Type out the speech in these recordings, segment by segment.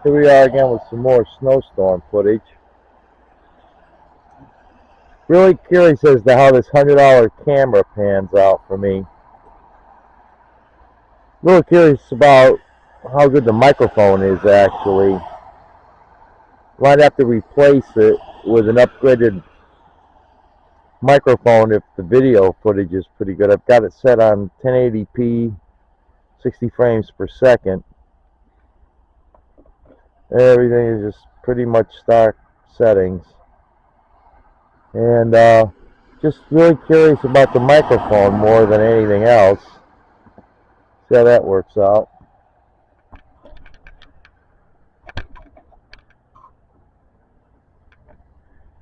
Here we are again with some more snowstorm footage. Really curious as to how this $100 camera pans out for me. Really curious about how good the microphone is actually. Might have to replace it with an upgraded microphone if the video footage is pretty good. I've got it set on 1080p, 60 frames per second. Everything is just pretty much stock settings. And just really curious about the microphone more than anything else. See how that works out.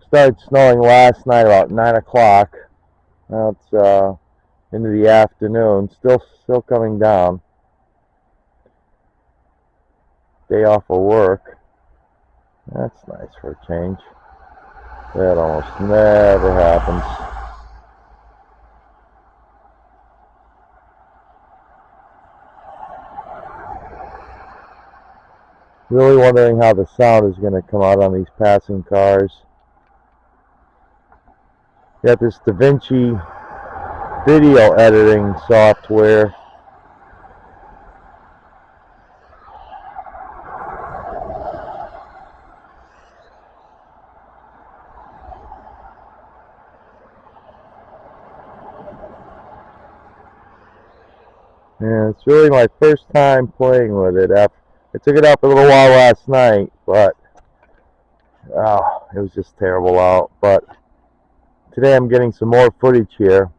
Started snowing last night about 9 o'clock. Now it's into the afternoon. Still coming down. Day off of work. That's nice for a change. That almost never happens. Really wondering how the sound is going to come out on these passing cars. Got this DaVinci video editing software. And it's really my first time playing with it. I took it out for a little while last night, but it was just terrible out. But today I'm getting some more footage here.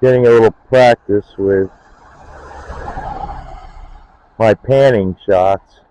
Getting a little practice with my panning shots.